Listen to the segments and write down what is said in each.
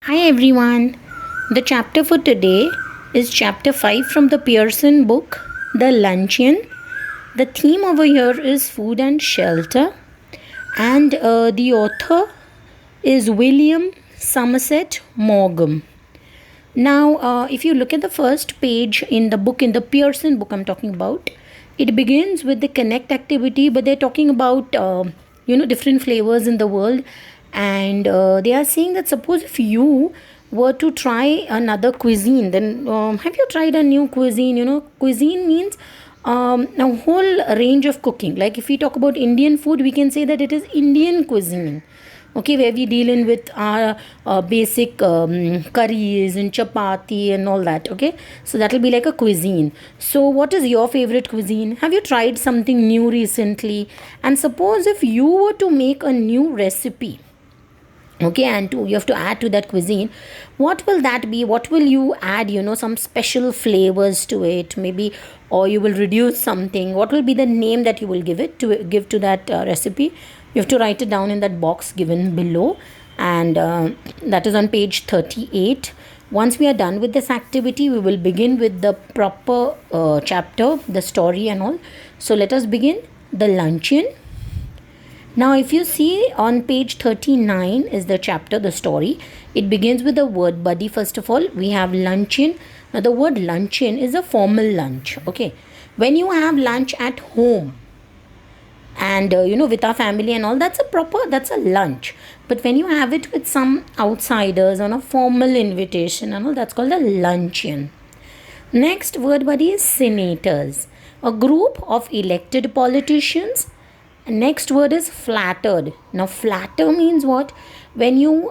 Hi everyone. The chapter for today is chapter 5 from the Pearson book, The Luncheon. The theme over here is food and shelter, and the author is William Somerset Maugham. Now, if you look at the first page in the book, in the Pearson book I'm talking about, it begins with the connect activity, but they're talking about different flavors in the world, and they are saying that suppose if you were to try another cuisine, then have you tried a new cuisine? Cuisine means a whole range of cooking. Like if we talk about Indian food, we can say that it is Indian cuisine, okay, where we deal in with our basic curries and chapati and all that. Okay, so that will be like a cuisine. So what is your favorite cuisine? Have you tried something new recently? And suppose if you were to make a new recipe, okay, and you have to add to that cuisine, what will that be? What will you add? Some special flavors to it, maybe, or you will reduce something. What will be the name that you will give to that recipe? You have to write it down in that box given below, and that is on page 38. Once we are done with this activity, we will begin with the proper chapter, the story and all. So let us begin. The Luncheon. Now, if you see on page 39 is the chapter, the story. It begins with the word buddy. First of all, we have luncheon. Now, the word luncheon is a formal lunch. Okay. When you have lunch at home and, with our family and all, that's a lunch. But when you have it with some outsiders on a formal invitation and all, that's called a luncheon. Next word buddy is senators, a group of elected politicians. Next word is flattered. Now, flatter means what? When you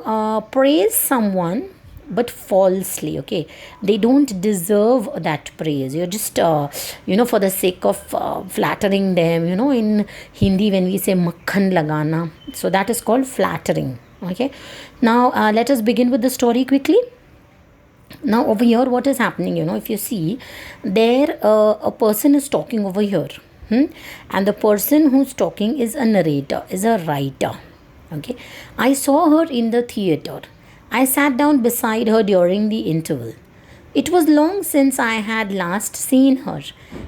praise someone but falsely, okay? They don't deserve that praise. You're just, for the sake of flattering them, in Hindi when we say makhan lagana. So, that is called flattering, okay? Now, let us begin with the story quickly. Now, over here, what is happening? If you see, there a person is talking over here. And the person who's talking is a narrator, is a writer. Okay. I saw her in the theater. I sat down beside her during the interval. It was long since I had last seen her,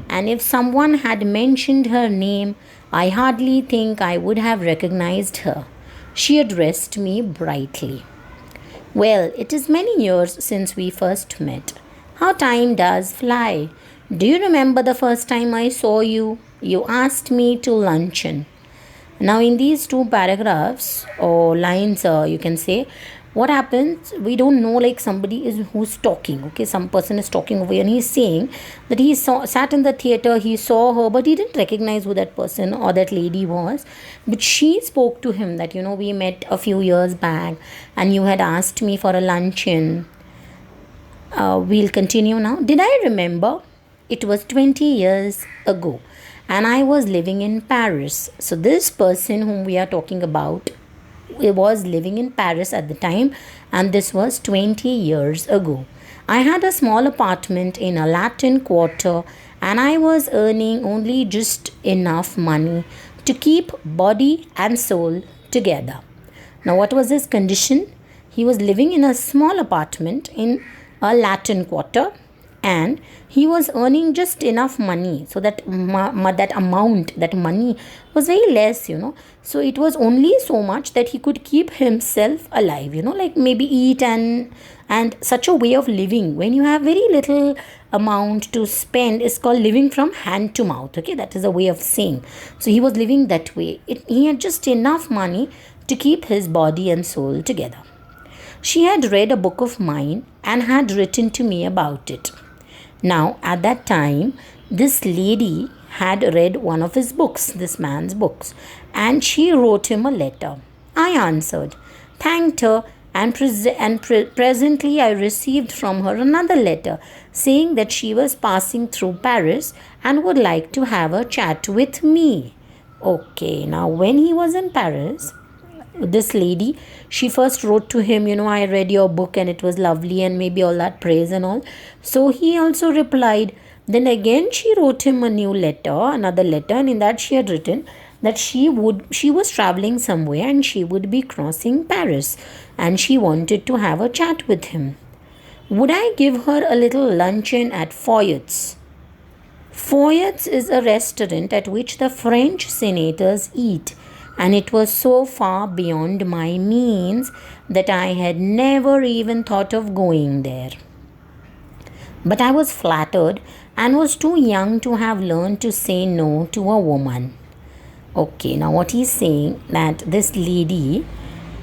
and if someone had mentioned her name, I hardly think I would have recognized her. She addressed me brightly. Well, it is many years since we first met. How time does fly. Do you remember the first time I saw you? You asked me to luncheon. Now, in these two paragraphs or lines, you can say, what happens? We don't know, like somebody is who's talking. Okay, some person is talking over here, and he's saying that he sat in the theater, he saw her, but he didn't recognize who that person or that lady was. But she spoke to him that we met a few years back, and you had asked me for a luncheon. We'll continue now. Did I remember? It was 20 years ago, and I was living in Paris. So this person whom we are talking about was living in Paris at the time, and this was 20 years ago. I had a small apartment in a Latin quarter, and I was earning only just enough money to keep body and soul together. Now, what was his condition? He was living in a small apartment in a Latin quarter, and he was earning just enough money, so that that money was very less. So it was only so much that he could keep himself alive, like maybe eat and such a way of living when you have very little amount to spend is called living from hand to mouth. Okay, that is a way of saying. So he was living that way. He had just enough money to keep his body and soul together. She had read a book of mine and had written to me about it. Now, at that time, this lady had read one of his books, this man's books, and she wrote him a letter. I answered, thanked her, and presently I received from her another letter saying that she was passing through Paris and would like to have a chat with me. Okay, now when he was in Paris, this lady, she first wrote to him, I read your book and it was lovely, and maybe all that praise and all. So he also replied. Then again she wrote him a new letter, another letter, and in that she had written that she was traveling somewhere and she would be crossing Paris, and she wanted to have a chat with him. Would I give her a little luncheon at Foyet's? Foyet's is a restaurant at which the French senators eat, and it was so far beyond my means that I had never even thought of going there. But I was flattered and was too young to have learned to say no to a woman. Okay, now what he's saying, that this lady,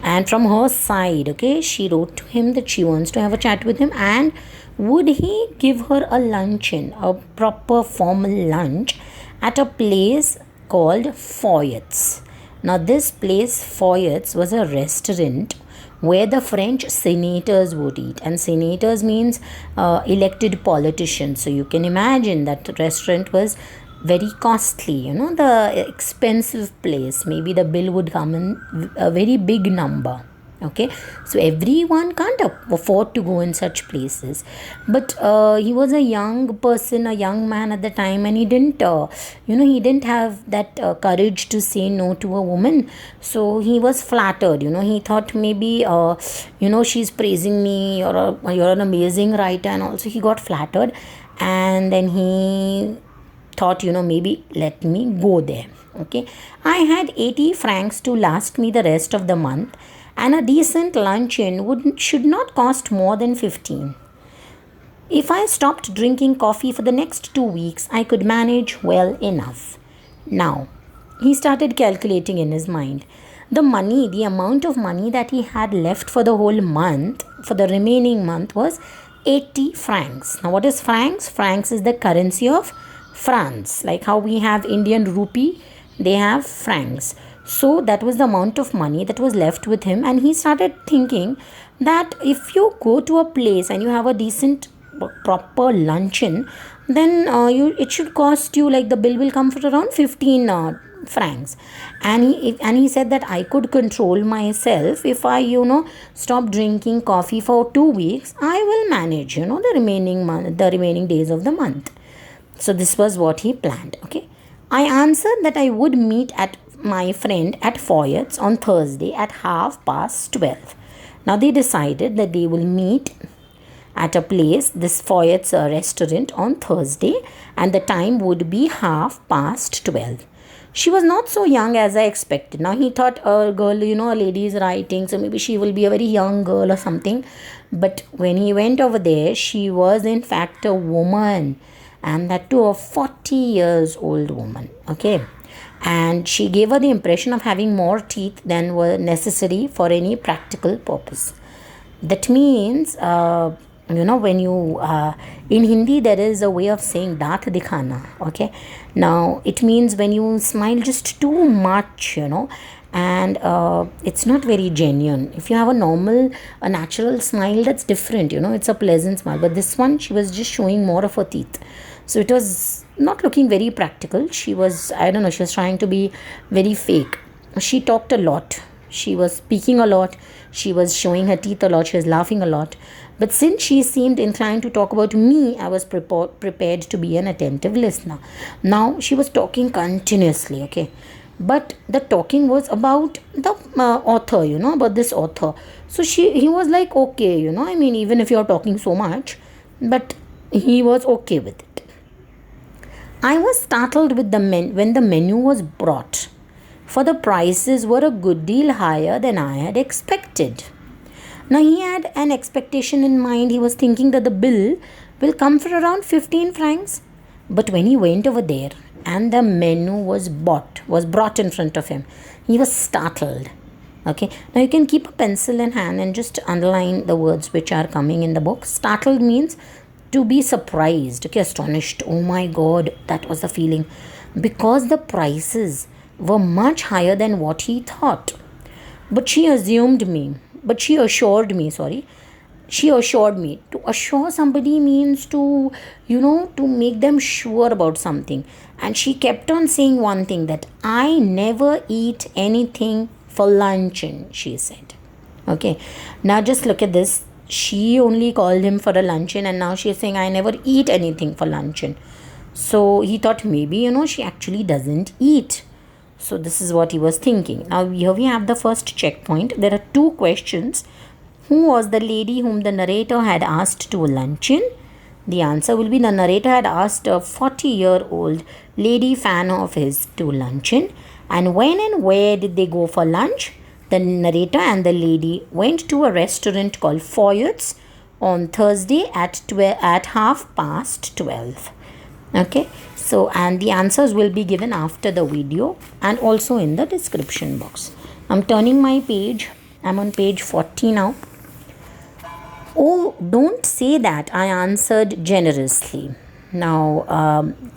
and from her side, okay, she wrote to him that she wants to have a chat with him, and would he give her a luncheon, a proper formal lunch, at a place called Foyet's. Now this place, Foyet's, was a restaurant where the French senators would eat, and senators means elected politicians. So you can imagine that the restaurant was very costly, the expensive place. Maybe the bill would come in a very big number. Okay, so everyone can't afford to go in such places, but he was a young person, a young man at the time, and he didn't have that courage to say no to a woman. So he was flattered. He thought maybe she's praising me, or you're an amazing writer, and also he got flattered, and then he thought, maybe let me go there. Okay, I had 80 francs to last me the rest of the month, and a decent luncheon should not cost more than 15. If I stopped drinking coffee for the next 2 weeks, I could manage well enough. Now, he started calculating in his mind. The amount of money that he had left for the whole month, for the remaining month, was 80 francs. Now, what is francs? Francs is the currency of France. Like how we have Indian rupee, they have francs. So that was the amount of money that was left with him, and he started thinking that if you go to a place and you have a decent proper luncheon, then it should cost you, like the bill will come for around 15 francs. And he said that I could control myself. If I stop drinking coffee for 2 weeks, I will manage the remaining days of the month. So this was what he planned. Okay, I answered that I would meet at my friend at Foyet's on Thursday at 12:30. Now they decided that they will meet at a place, this Foyet's restaurant, on Thursday, and the time would be 12:30. She was not so young as I expected. Now he thought a girl, a lady is writing, so maybe she will be a very young girl or something. But when he went over there, she was in fact a woman, and that too a 40 years old woman. Okay. And she gave her the impression of having more teeth than were necessary for any practical purpose. That means, when you, in Hindi, there is a way of saying daat dikhana. Okay. Now, it means when you smile just too much, and it's not very genuine. If you have a natural smile, that's different, it's a pleasant smile. But this one, she was just showing more of her teeth. So it was not looking very practical. She was trying to be very fake. She talked a lot. She was speaking a lot. She was showing her teeth a lot. She was laughing a lot. But since she seemed inclined to talk about me, I was prepared to be an attentive listener. Now, she was talking continuously, okay? But the talking was about the author, about this author. So he was like, okay, even if you're talking so much, but he was okay with it. I was startled with when the menu was brought, for the prices were a good deal higher than I had expected. Now he had an expectation in mind. He was thinking that the bill will come for around 15 francs. But when he went over there and the menu was brought in front of him, he was startled. Okay, now you can keep a pencil in hand and just underline the words which are coming in the book. Startled means to be surprised, okay, astonished. Oh my God, that was the feeling, because the prices were much higher than what he thought. But she assured me. To assure somebody means to make them sure about something. And she kept on saying one thing, that I never eat anything for luncheon, she said. Okay, now just look at this. She only called him for a luncheon, and now she is saying I never eat anything for luncheon. So he thought maybe she actually doesn't eat. So this is what he was thinking. Now here we have the first checkpoint. There are two questions. Who was the lady whom the narrator had asked to luncheon? The answer will be the narrator had asked a 40-year-old lady fan of his to luncheon. And when and where did they go for lunch? The narrator and the lady went to a restaurant called Foyet's on Thursday at 12:30. Okay, so and the answers will be given after the video and also in the description box. I'm turning my page. I'm on page 40 now. Oh, don't say that, I answered generously. Now,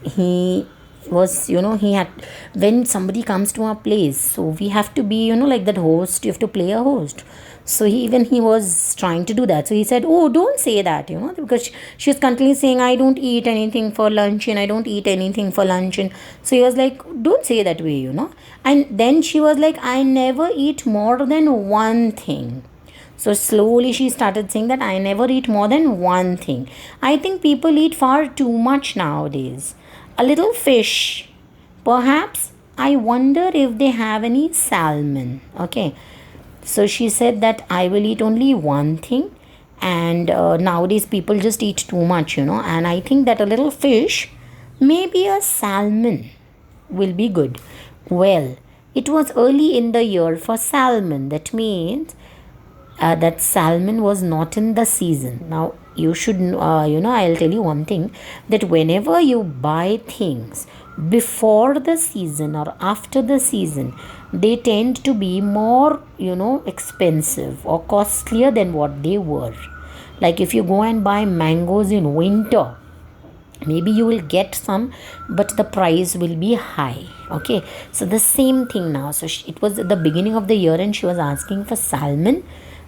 he was, he had, when somebody comes to our place, so we have to be, like that host, you have to play a host. So he was trying to do that. So he said, oh, don't say that, because she was continually saying, I don't eat anything for luncheon. I don't eat anything for luncheon. So he was like, don't say that way, And then she was like, I never eat more than one thing. So slowly she started saying that I never eat more than one thing. I think people eat far too much nowadays. A little fish. Perhaps I wonder if they have any salmon. Okay. So she said that I will eat only one thing. And nowadays people just eat too much, And I think that a little fish, maybe a salmon, will be good. Well, it was early in the year for salmon. That means that salmon was not in the season. Now you should I'll tell you one thing, that whenever you buy things before the season or after the season, they tend to be more expensive or costlier than what they were. Like if you go and buy mangoes in winter, maybe you will get some, but the price will be high. Okay, so the same thing now. So it was at the beginning of the year and she was asking for salmon.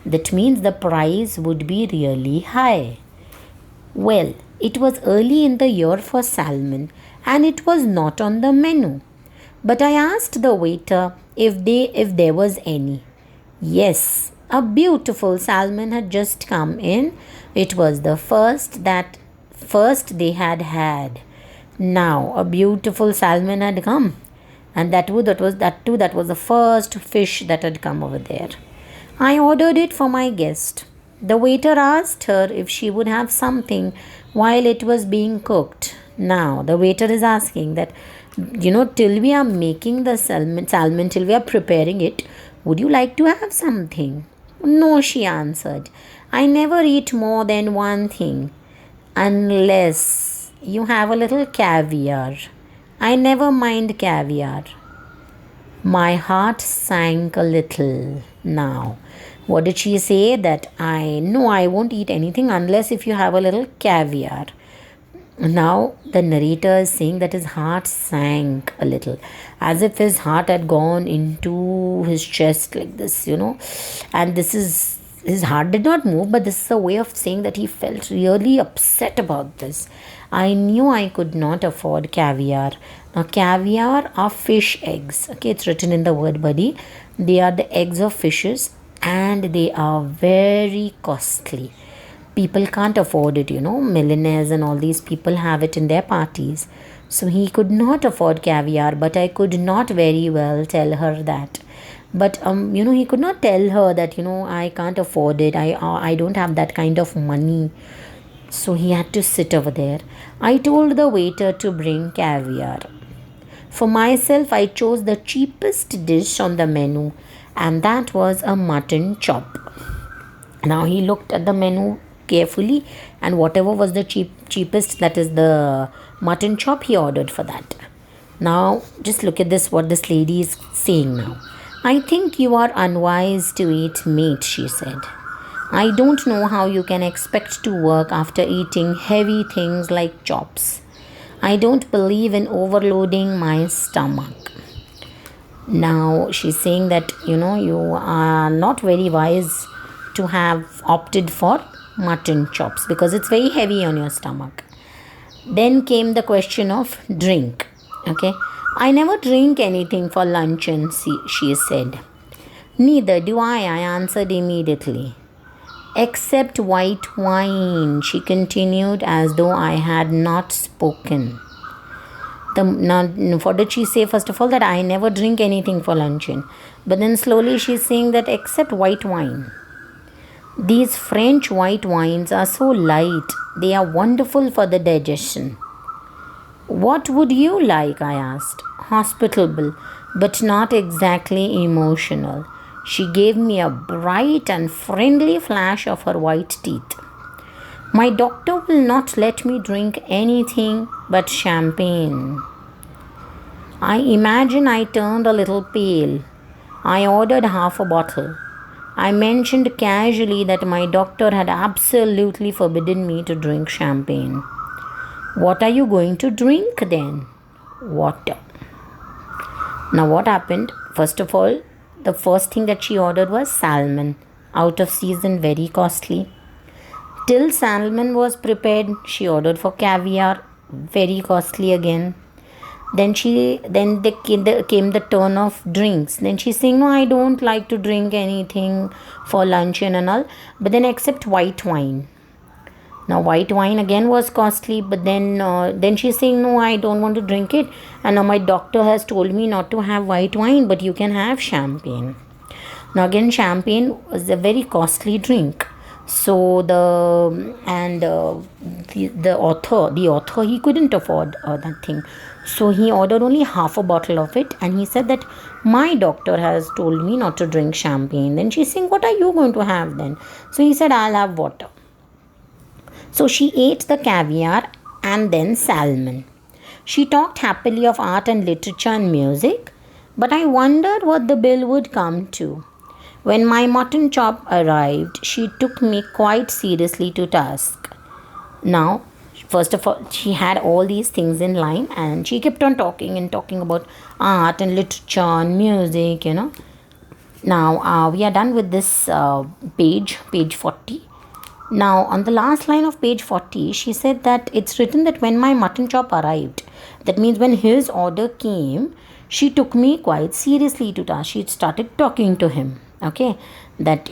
That means the price would be really high. Well, it was early in the year for salmon and it was not on the menu. But I asked the waiter if there was any. Yes, a beautiful salmon had just come in. It was the first they had. Now a beautiful salmon had come, and that was the first fish that had come over there. I ordered it for my guest. The waiter asked her if she would have something while it was being cooked. Now the waiter is asking that, till we are making the salmon, till we are preparing it, would you like to have something? No, she answered. I never eat more than one thing, unless you have a little caviar. I never mind caviar. My heart sank a little. Now, what did she say? That I won't eat anything unless if you have a little caviar. Now the narrator is saying that his heart sank a little, as if his heart had gone into his chest like this, and his heart did not move, but this is a way of saying that he felt really upset about this. I knew I could not afford caviar. Now caviar are fish eggs. Okay, it's written in the word body. They are the eggs of fishes and they are very costly. People can't afford it, millionaires and all these people have it in their parties. So he could not afford caviar, but I could not very well tell her that. But he could not tell her that I can't afford it. I don't have that kind of money. So he had to sit over there. I told the waiter to bring caviar. For myself, I chose the cheapest dish on the menu, and that was a mutton chop. Now he looked at the menu carefully, and whatever was the cheapest, that is the mutton chop, he ordered for that. Now just look at this, what this lady is saying now. I think you are unwise to eat meat, she said. I don't know how you can expect to work after eating heavy things like chops. I don't believe in overloading my stomach. Now she's saying that you are not very wise to have opted for mutton chops because it's very heavy on your stomach. Then came the question of drink. Okay, I never drink anything for luncheon, she said. Neither do I answered immediately. Except white wine, she continued as though I had not spoken. Now, what did she say? First of all, that I never drink anything for luncheon. But then slowly she's saying that except white wine. These French white wines are so light, they are wonderful for the digestion. What would you like? I asked. Hospitable, but not exactly emotional. She gave me a bright and friendly flash of her white teeth. My doctor will not let me drink anything but champagne. I imagine I turned a little pale. I ordered half a bottle. I mentioned casually that my doctor had absolutely forbidden me to drink champagne. What are you going to drink then? Water. Now, what happened? First of all, the first thing that she ordered was salmon, out of season, very costly. Till salmon was prepared, she ordered for caviar, very costly again. Then came the turn of drinks. Then she's saying, no, I don't like to drink anything for luncheon and all, but then except white wine. Now white wine again was costly, but then she's saying, no, I don't want to drink it, and now my doctor has told me not to have white wine, but you can have champagne. Now again, champagne was a very costly drink. So the author, he couldn't afford that thing, so he ordered only half a bottle of it, and he said that my doctor has told me not to drink champagne. Then she's saying, what are you going to have then? So he said, I'll have water. So she ate the caviar and then salmon. She talked happily of art and literature and music, but I wondered what the bill would come to. When my mutton chop arrived, she took me quite seriously to task. Now, first of all, she had all these things in line, and she kept on talking about art and literature and music, Now, we are done with this page 40. Now, on the last line of page 40, she said that it's written that when my mutton chop arrived, that means when his order came, she took me quite seriously to task. She started talking to him, okay, that,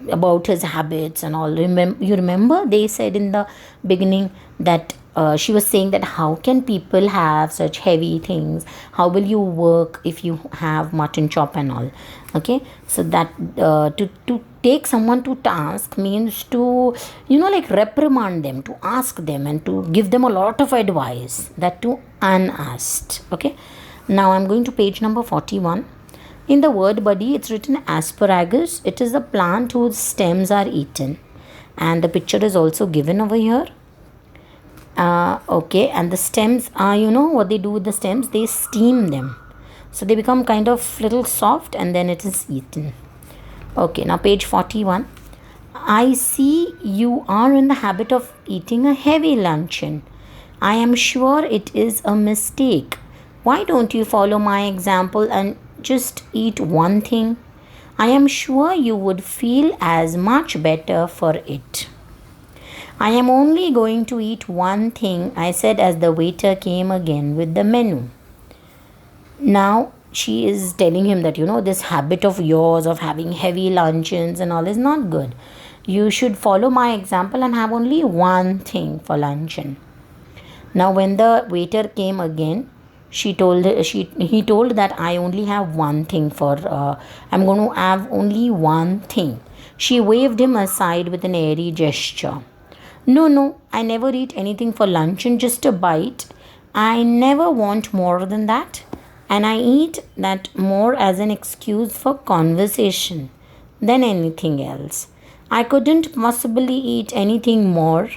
about his habits and all. You remember they said in the beginning that she was saying that how can people have such heavy things? How will you work if you have mutton chop and all? Okay, so that to take someone to task means to reprimand them, to ask them, and to give them a lot of advice, that too unasked. Okay, now I'm going to page number 41. In the word body, it's written asparagus. It is a plant whose stems are eaten, and the picture is also given over here. Okay, and the stems are, what they do with the stems, they steam them, so they become kind of little soft, and then it is eaten. Okay, now page 41. I see you are in the habit of eating a heavy luncheon. I am sure it is a mistake. Why don't you follow my example and just eat one thing? I am sure you would feel as much better for it. I am only going to eat one thing, I said as the waiter came again with the menu. Now she is telling him that, this habit of yours of having heavy luncheons and all is not good. You should follow my example and have only one thing for luncheon. Now when the waiter came again, he told that I only have one thing I'm going to have only one thing. She waved him aside with an airy gesture. No, I never eat anything for luncheon, just a bite. I never want more than that. And I eat that more as an excuse for conversation than anything else. I couldn't possibly eat anything more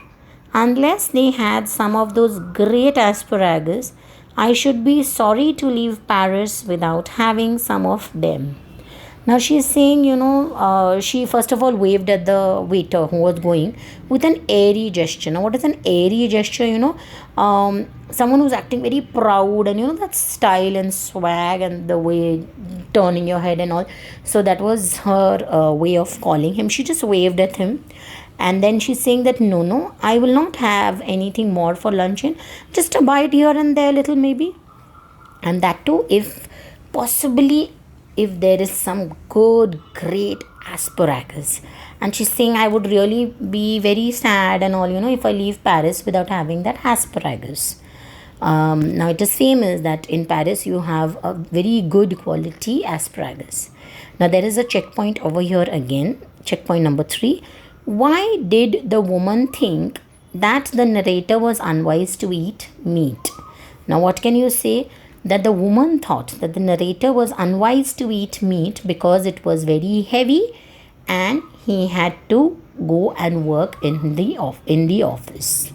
unless they had some of those great asparagus. I should be sorry to leave Paris without having some of them. Now she's saying, she first of all waved at the waiter who was going with an airy gesture. Now what is an airy gesture? Someone who's acting very proud, and that style and swag and the way turning your head and all. So that was her way of calling him. She just waved at him. And then she's saying that no, I will not have anything more for luncheon. Just a bite here and there, little maybe. And that too, if possibly, if there is some good, great asparagus. And she's saying I would really be very sad and all, if I leave Paris without having that asparagus. Now it is famous that in Paris you have a very good quality asparagus. Now there is a checkpoint over here again, checkpoint number 3. Why did the woman think that the narrator was unwise to eat meat? Now what can you say? That the woman thought that the narrator was unwise to eat meat because it was very heavy and he had to go and work in the office.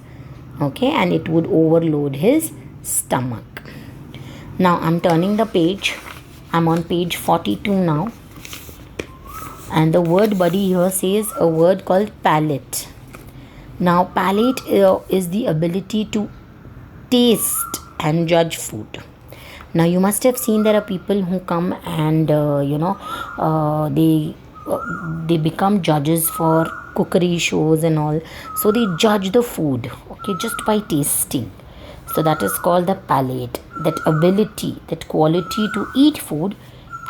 Okay, and it would overload his stomach. Now I'm turning the page. I'm on page 42 now. And the word buddy here says a word called palate. Now palate is the ability to taste and judge food. Now you must have seen there are people who come and they become judges for cookery shows and all. So they judge the food, okay, just by tasting. So that is called the palate, that ability, that quality to eat food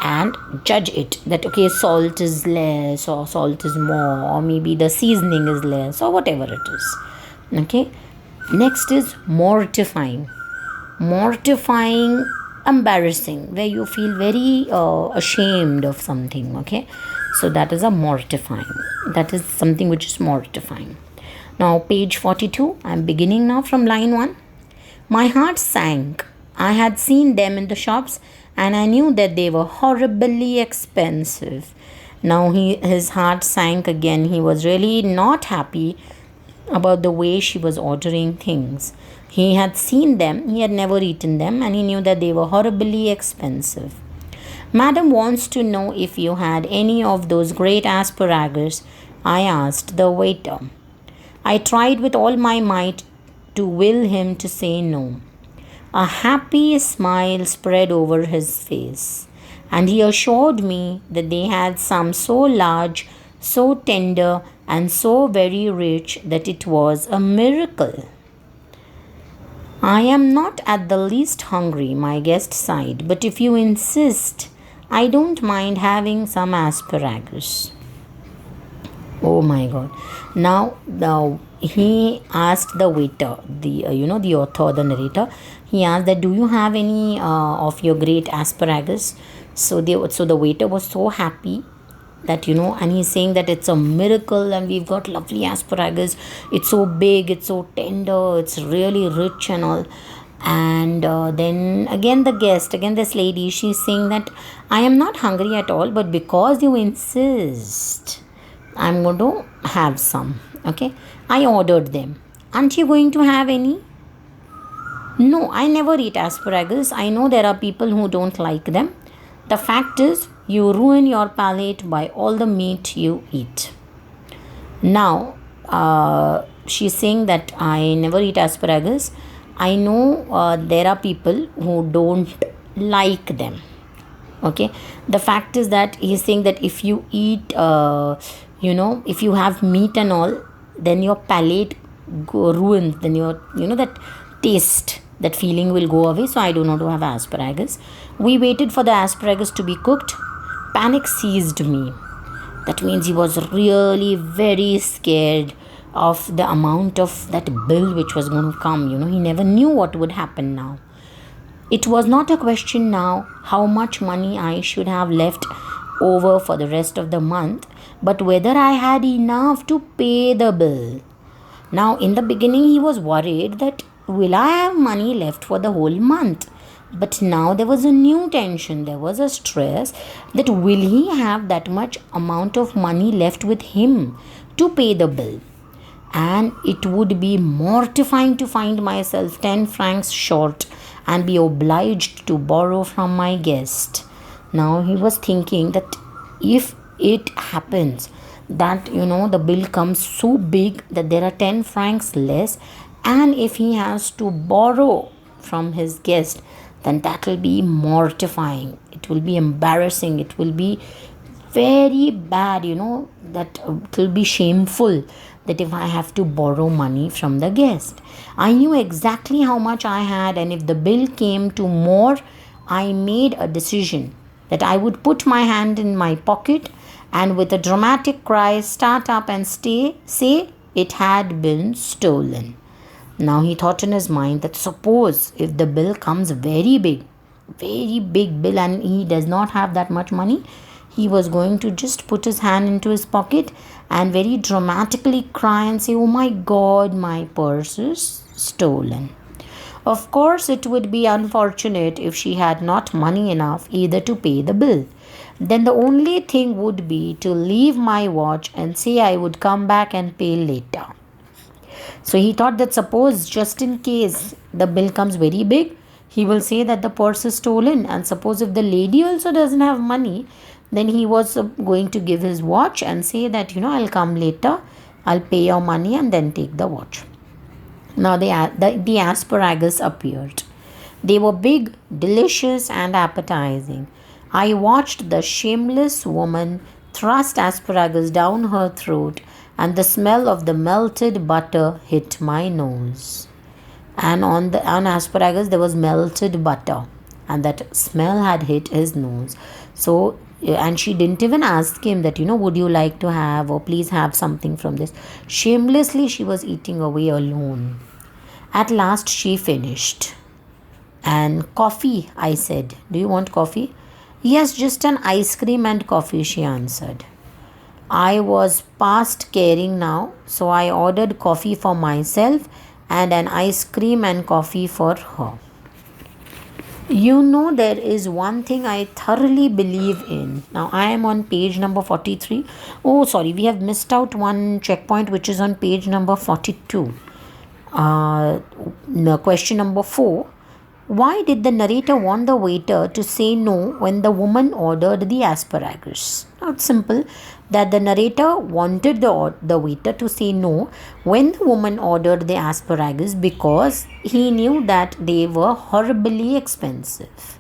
and judge it, that okay, salt is less or salt is more, or maybe the seasoning is less, or whatever it is. Okay, next is mortifying. Mortifying, embarrassing, where you feel very ashamed of something. Okay, so that is a mortifying, that is something which is mortifying. Now page 42, I'm beginning now from line 1. My heart sank. I had seen them in the shops and I knew that they were horribly expensive. Now his heart sank again. He was really not happy about the way she was ordering things. He had seen them, he had never eaten them, and he knew that they were horribly expensive. Madam wants to know if you had any of those great asparagus, I asked the waiter. I tried with all my might to will him to say no. A happy smile spread over his face, and he assured me that they had some so large, so tender, and so very rich that it was a miracle. I am not at the least hungry, my guest sighed, but if you insist, I don't mind having some asparagus. Oh my God. Now he asked the waiter, the author, the narrator, he asked that, do you have any of your great asparagus? So the waiter was so happy that, and he's saying that it's a miracle and we've got lovely asparagus. It's so big, it's so tender, it's really rich and all. And then again this lady, she's saying that I am not hungry at all, but because you insist, I'm going to have some. Okay, I ordered them. Aren't you going to have any? No, I never eat asparagus. I know there are people who don't like them. The fact is, you ruin your palate by all the meat you eat. Now, she's saying that I never eat asparagus. I know there are people who don't like them. Okay, the fact is that he's saying that if you eat, if you have meat and all, then your palate ruins. Then your, that taste, that feeling will go away. So I do not have asparagus. We waited for the asparagus to be cooked. Panic seized me. That means he was really very scared of the amount of that bill which was going to come. He never knew what would happen now. It was not a question now how much money I should have left over for the rest of the month, but whether I had enough to pay the bill. Now, in the beginning, he was worried that will I have money left for the whole month? But now there was a new tension. There was a stress that will he have that much amount of money left with him to pay the bill? And it would be mortifying to find myself 10 francs short and be obliged to borrow from my guest. Now he was thinking that if it happens that, the bill comes so big that there are 10 francs less, and if he has to borrow from his guest, then that will be mortifying. It will be embarrassing. It will be very bad, that it will be shameful that if I have to borrow money from the guest. I knew exactly how much I had, and if the bill came to more, I made a decision that I would put my hand in my pocket and with a dramatic cry start up and say it had been stolen. Now he thought in his mind that suppose if the bill comes very big bill, and he does not have that much money, he was going to just put his hand into his pocket and very dramatically cry and say, "Oh my God, my purse is stolen." Of course, it would be unfortunate if she had not money enough either to pay the bill. Then the only thing would be to leave my watch and say I would come back and pay later. So he thought that suppose just in case the bill comes very big, he will say that the purse is stolen. And suppose if the lady also doesn't have money, then he was going to give his watch and say that, I'll come later, I'll pay your money and then take the watch. Now the asparagus appeared. They were big, delicious, and appetizing. I watched the shameless woman thrust asparagus down her throat, and the smell of the melted butter hit my nose. And on asparagus there was melted butter, and that smell had hit his nose. So, and she didn't even ask him that, would you like to have, or please have something from this. Shamelessly she was eating away alone. At last she finished. "And coffee," I said. "Do you want coffee?" "Yes, just an ice cream and coffee," she answered. I was past caring now, so I ordered coffee for myself and an ice cream and coffee for her. There is one thing I thoroughly believe in. Now I am on page number 43. Oh, sorry, we have missed out one checkpoint, which is on page number 42. Question number 4. Why did the narrator want the waiter to say no when the woman ordered the asparagus? Now it's simple that the narrator wanted the waiter to say no when the woman ordered the asparagus because he knew that they were horribly expensive.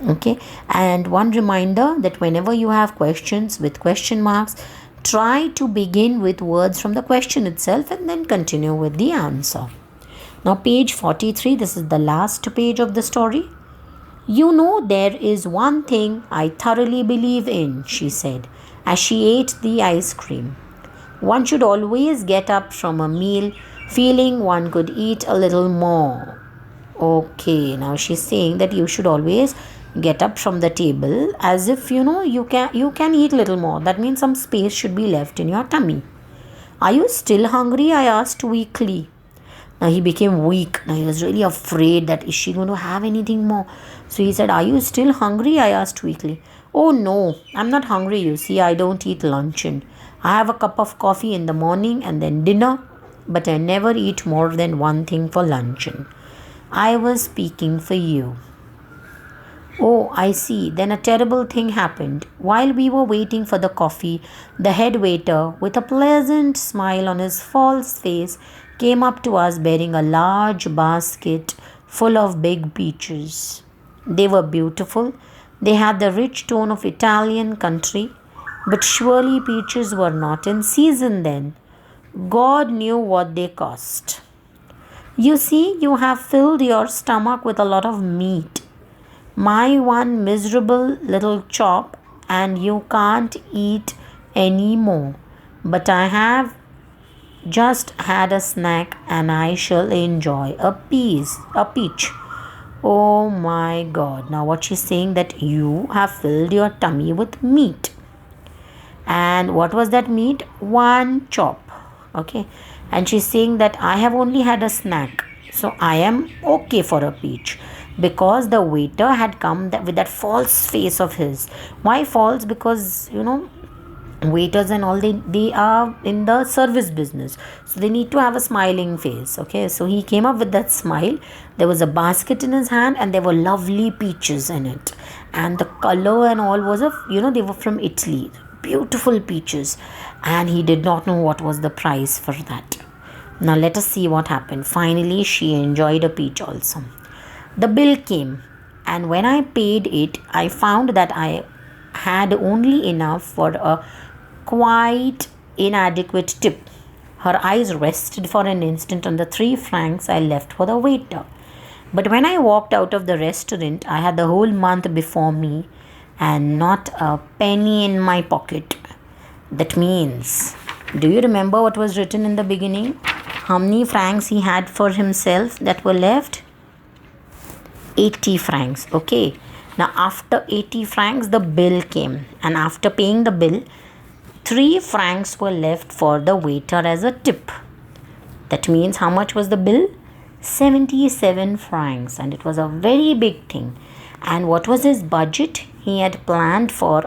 Okay, and one reminder that whenever you have questions with question marks, try to begin with words from the question itself and then continue with the answer. Now page 43, this is the last page of the story. There is one thing I thoroughly believe in," she said, as she ate the ice cream. "One should always get up from a meal feeling one could eat a little more." Okay, now she's saying that you should always get up from the table as if you can eat a little more. That means some space should be left in your tummy. "Are you still hungry?" I asked weakly. Now he became weak. Now he was really afraid that is she going to have anything more. So he said, "Are you still hungry?" I asked weakly. "Oh no, I'm not hungry. You see, I don't eat luncheon. I have a cup of coffee in the morning and then dinner, but I never eat more than one thing for luncheon. I was speaking for you." "Oh, I see. Then a terrible thing happened. While we were waiting for the coffee, the head waiter, with a pleasant smile on his false face, came up to us bearing a large basket full of big peaches. They were beautiful. They had the rich tone of Italian country, but surely peaches were not in season then. God knew what they cost. You see, you have filled your stomach with a lot of meat. My one miserable little chop, and you can't eat any more. But I have just had a snack and I shall enjoy a peach. Oh my God." Now what she's saying that you have filled your tummy with meat. And what was that meat? One chop. Okay. And she's saying that I have only had a snack. So I am okay for a peach. Because the waiter had come with that false face of his. Why false? Because, waiters and all, they are in the service business, so they need to have a smiling face. Okay, so he came up with that smile. There was a basket in his hand and there were lovely peaches in it, and the color and all was they were from Italy, beautiful peaches, and he did not know what was the price for that. Now let us see what happened. Finally she enjoyed a peach also. The bill came, and when I paid it, I found that I had only enough for a quite inadequate tip. Her eyes rested for an instant on the 3 francs I left for the waiter. But when I walked out of the restaurant, I had the whole month before me and not a penny in my pocket. That means, do you remember what was written in the beginning? how many francs he had for himself that were left? 80 francs. Okay. Now after 80 francs the bill came, and after paying the bill 3 francs were left for the waiter as a tip. That means how much was the bill? 77 francs, and it was a very big thing. And what was his budget? He had planned for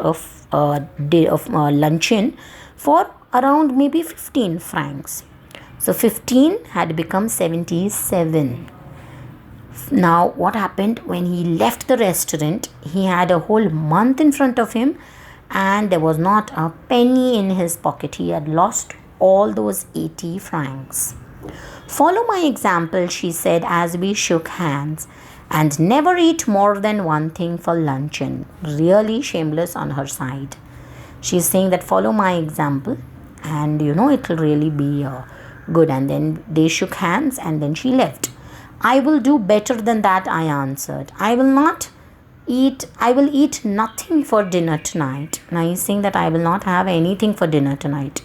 a day of luncheon for around maybe 15 francs. So 15 had become 77. Now what happened when he left the restaurant? He had a whole month in front of him and there was not a penny in his pocket. He had lost all those 80 francs. Follow my example, she said as we shook hands, and never eat more than one thing for luncheon. Really shameless on her side. She's saying that follow my example and it will really be good. And then they shook hands and then she left. I will do better than that, I answered. I will eat nothing for dinner tonight. Now he's saying that I will not have anything for dinner tonight.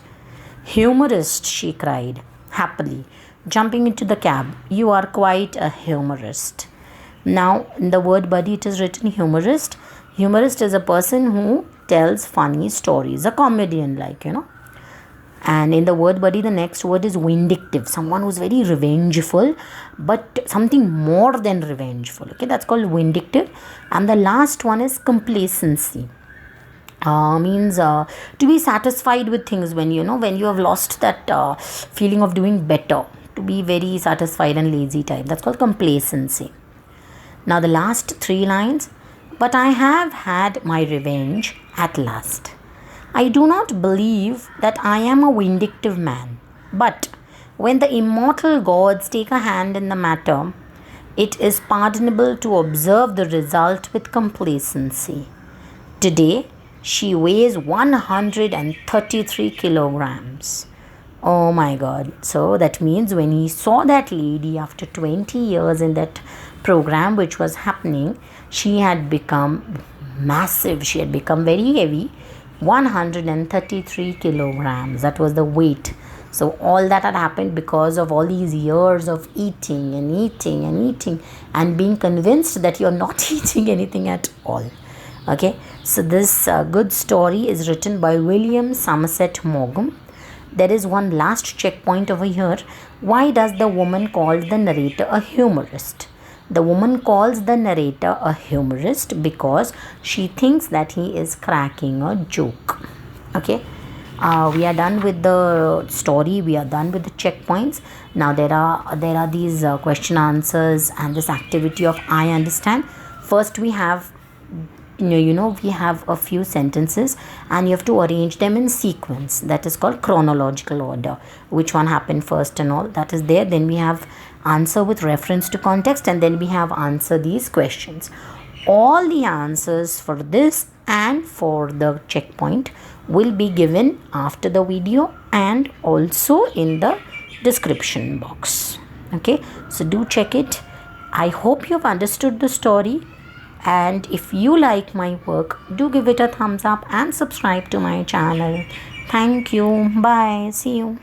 Humorist, she cried happily, jumping into the cab. You are quite a humorist. Now in the word buddy it is written humorist. Humorist is a person who tells funny stories, a comedian And in the word buddy the next word is vindictive, someone who's very revengeful, but something more than revengeful. Okay, that's called vindictive. And the last one is complacency. Means to be satisfied with things when you have lost that feeling of doing better, to be very satisfied and lazy type. That's called complacency. Now the last 3 lines. But I have had my revenge at last. I do not believe that I am a vindictive man, but when the immortal gods take a hand in the matter, it is pardonable to observe the result with complacency. Today she weighs 133 kilograms. Oh my God. So that means when he saw that lady after 20 years in that program which was happening, she had become massive. She had become very heavy. 133 kilograms. That was the weight. So all that had happened because of all these years of eating and being convinced that you're not eating anything at all. Okay. So this good story is written by William Somerset Maugham. There is one last checkpoint over here. Why does the woman call the narrator a humorist? The woman calls the narrator a humorist because she thinks that he is cracking a joke. Okay. We are done with the story. We are done with the checkpoints. Now there are these question answers and this activity of I understand. First we have we have a few sentences and you have to arrange them in sequence. That is called chronological order. Which one happened first and all that is there. Then we have answer with reference to context, and then we have answer these questions. All the answers for this and for the checkpoint will be given after the video and also in the description box. Okay, so do check it. I hope you've understood the story. And if you like my work, do give it a thumbs up and subscribe to my channel. Thank you. Bye. See you.